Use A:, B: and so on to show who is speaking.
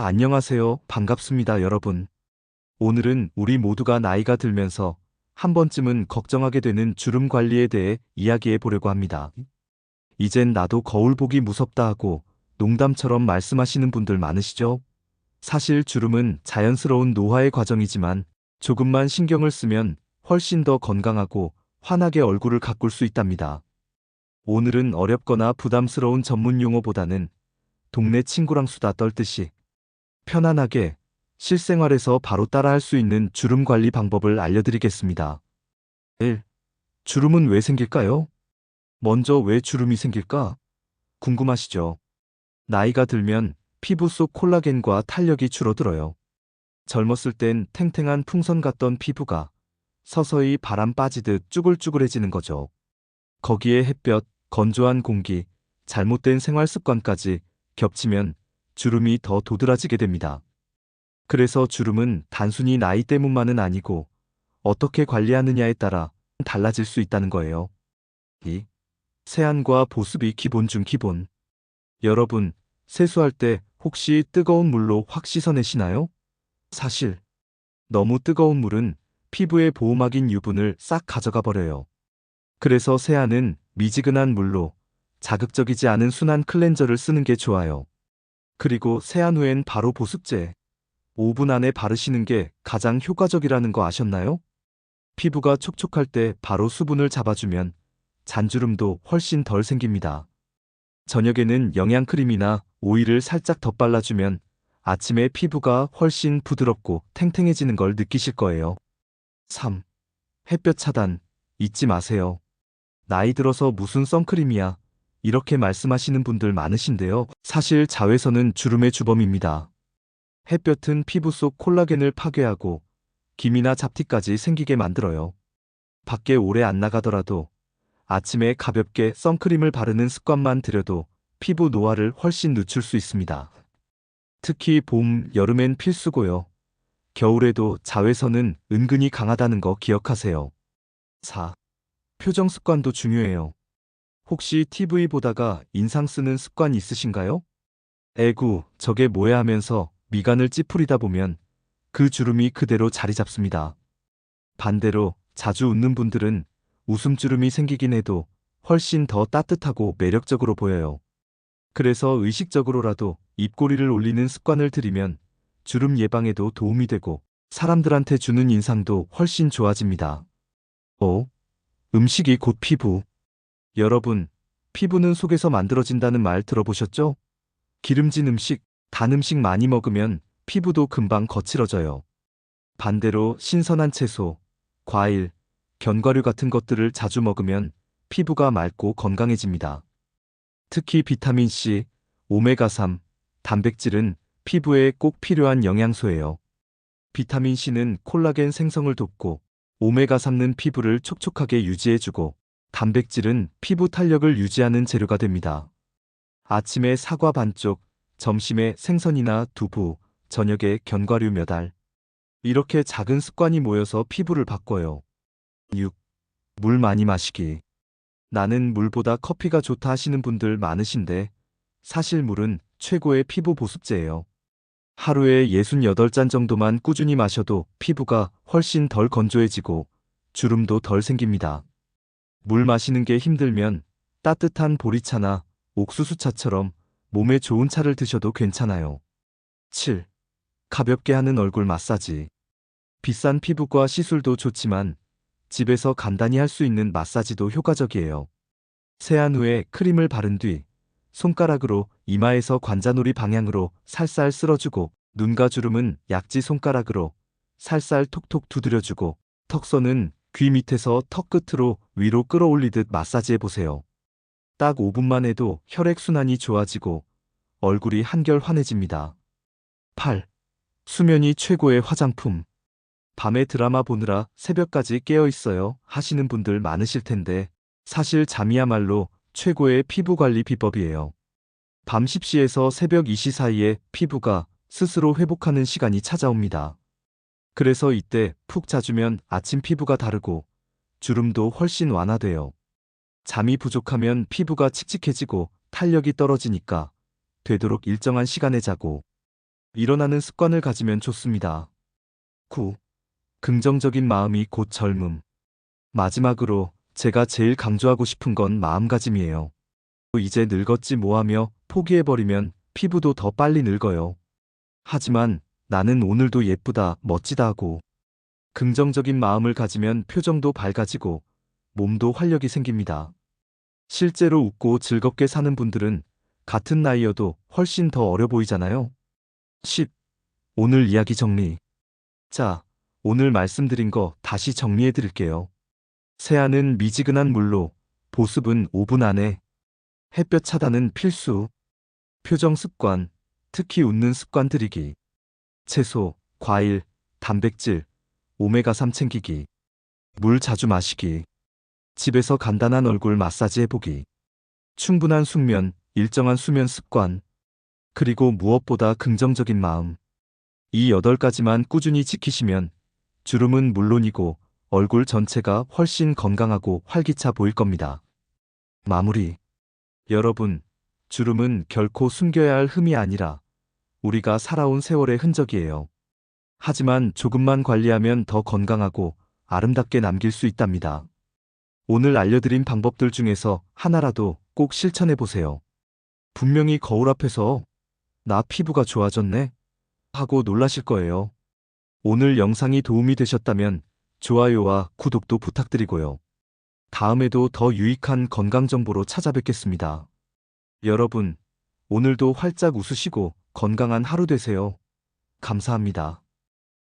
A: 안녕하세요. 반갑습니다, 여러분. 오늘은 우리 모두가 나이가 들면서 한 번쯤은 걱정하게 되는 주름 관리에 대해 이야기해 보려고 합니다. 이젠 나도 거울 보기 무섭다 하고 농담처럼 말씀하시는 분들 많으시죠? 사실 주름은 자연스러운 노화의 과정이지만 조금만 신경을 쓰면 훨씬 더 건강하고 환하게 얼굴을 가꿀 수 있답니다. 오늘은 어렵거나 부담스러운 전문 용어보다는 동네 친구랑 수다 떨듯이 편안하게 실생활에서 바로 따라할 수 있는 주름 관리 방법을 알려드리겠습니다. 1. 주름은 왜 생길까요? 먼저 왜 주름이 생길까? 궁금하시죠? 나이가 들면 피부 속 콜라겐과 탄력이 줄어들어요. 젊었을 땐 탱탱한 풍선 같던 피부가 서서히 바람 빠지듯 쭈글쭈글해지는 거죠. 거기에 햇볕, 건조한 공기, 잘못된 생활 습관까지 겹치면 주름이 더 도드라지게 됩니다. 그래서 주름은 단순히 나이 때문만은 아니고 어떻게 관리하느냐에 따라 달라질 수 있다는 거예요. 2. 세안과 보습이 기본 중 기본. 여러분, 세수할 때 혹시 뜨거운 물로 확 씻어내시나요? 사실, 너무 뜨거운 물은 피부의 보호막인 유분을 싹 가져가 버려요. 그래서 세안은 미지근한 물로 자극적이지 않은 순한 클렌저를 쓰는 게 좋아요. 그리고 세안 후엔 바로 보습제 5분 안에 바르시는 게 가장 효과적이라는 거 아셨나요? 피부가 촉촉할 때 바로 수분을 잡아주면 잔주름도 훨씬 덜 생깁니다. 저녁에는 영양크림이나 오일을 살짝 덧발라주면 아침에 피부가 훨씬 부드럽고 탱탱해지는 걸 느끼실 거예요. 3. 햇볕 차단 잊지 마세요. 나이 들어서 무슨 선크림이야 이렇게 말씀하시는 분들 많으신데요. 사실 자외선은 주름의 주범입니다. 햇볕은 피부 속 콜라겐을 파괴하고 기미나 잡티까지 생기게 만들어요. 밖에 오래 안 나가더라도 아침에 가볍게 선크림을 바르는 습관만 들여도 피부 노화를 훨씬 늦출 수 있습니다. 특히 봄, 여름엔 필수고요. 겨울에도 자외선은 은근히 강하다는 거 기억하세요. 4. 표정 습관도 중요해요. 혹시 TV 보다가 인상 쓰는 습관 있으신가요? 에구, 저게 뭐야 하면서 미간을 찌푸리다 보면 그 주름이 그대로 자리 잡습니다. 반대로 자주 웃는 분들은 웃음주름이 생기긴 해도 훨씬 더 따뜻하고 매력적으로 보여요. 그래서 의식적으로라도 입꼬리를 올리는 습관을 들이면 주름 예방에도 도움이 되고 사람들한테 주는 인상도 훨씬 좋아집니다. 5. 음식이 곧 피부. 여러분, 피부는 속에서 만들어진다는 말 들어보셨죠? 기름진 음식, 단 음식 많이 먹으면 피부도 금방 거칠어져요. 반대로 신선한 채소, 과일, 견과류 같은 것들을 자주 먹으면 피부가 맑고 건강해집니다. 특히 비타민C, 오메가3, 단백질은 피부에 꼭 필요한 영양소예요. 비타민C는 콜라겐 생성을 돕고 오메가3는 피부를 촉촉하게 유지해주고 단백질은 피부 탄력을 유지하는 재료가 됩니다. 아침에 사과 반쪽, 점심에 생선이나 두부, 저녁에 견과류 몇 알. 이렇게 작은 습관이 모여서 피부를 바꿔요. 6. 물 많이 마시기. 나는 물보다 커피가 좋다 하시는 분들 많으신데 사실 물은 최고의 피부 보습제예요. 하루에 68잔 정도만 꾸준히 마셔도 피부가 훨씬 덜 건조해지고 주름도 덜 생깁니다. 물 마시는 게 힘들면 따뜻한 보리차나 옥수수차처럼 몸에 좋은 차를 드셔도 괜찮아요. 7. 가볍게 하는 얼굴 마사지. 비싼 피부과 시술도 좋지만 집에서 간단히 할 수 있는 마사지도 효과적이에요. 세안 후에 크림을 바른 뒤 손가락으로 이마에서 관자놀이 방향으로 살살 쓸어주고 눈과 주름은 약지 손가락으로 살살 톡톡 두드려주고 턱선은 귀 밑에서 턱 끝으로 위로 끌어올리듯 마사지해보세요. 딱 5분만 해도 혈액순환이 좋아지고 얼굴이 한결 환해집니다. 8. 수면이 최고의 화장품. 밤에 드라마 보느라 새벽까지 깨어 있어요 하시는 분들 많으실 텐데 사실 잠이야말로 최고의 피부 관리 비법이에요. 밤 10시에서 새벽 2시 사이에 피부가 스스로 회복하는 시간이 찾아옵니다. 그래서 이때 푹 자주면 아침 피부가 다르고 주름도 훨씬 완화돼요. 잠이 부족하면 피부가 칙칙해지고 탄력이 떨어지니까 되도록 일정한 시간에 자고 일어나는 습관을 가지면 좋습니다. 9. 긍정적인 마음이 곧 젊음. 마지막으로 제가 제일 강조하고 싶은 건 마음가짐이에요. 이제 늙었지 뭐하며 포기해버리면 피부도 더 빨리 늙어요. 하지만 나는 오늘도 예쁘다, 멋지다 하고 긍정적인 마음을 가지면 표정도 밝아지고 몸도 활력이 생깁니다. 실제로 웃고 즐겁게 사는 분들은 같은 나이여도 훨씬 더 어려 보이잖아요. 10. 오늘 이야기 정리. 자, 오늘 말씀드린 거 다시 정리해 드릴게요. 세안은 미지근한 물로, 보습은 5분 안에, 햇볕 차단은 필수, 표정 습관, 특히 웃는 습관 들이기, 채소, 과일, 단백질, 오메가3 챙기기, 물 자주 마시기, 집에서 간단한 얼굴 마사지 해보기, 충분한 숙면, 일정한 수면 습관, 그리고 무엇보다 긍정적인 마음. 이 8가지만 꾸준히 지키시면 주름은 물론이고 얼굴 전체가 훨씬 건강하고 활기차 보일 겁니다. 마무리. 여러분, 주름은 결코 숨겨야 할 흠이 아니라 우리가 살아온 세월의 흔적이에요. 하지만 조금만 관리하면 더 건강하고 아름답게 남길 수 있답니다. 오늘 알려드린 방법들 중에서 하나라도 꼭 실천해 보세요. 분명히 거울 앞에서 나 피부가 좋아졌네 하고 놀라실 거예요. 오늘 영상이 도움이 되셨다면 좋아요와 구독도 부탁드리고요. 다음에도 더 유익한 건강 정보로 찾아뵙겠습니다. 여러분, 오늘도 활짝 웃으시고 건강한 하루 되세요. 감사합니다.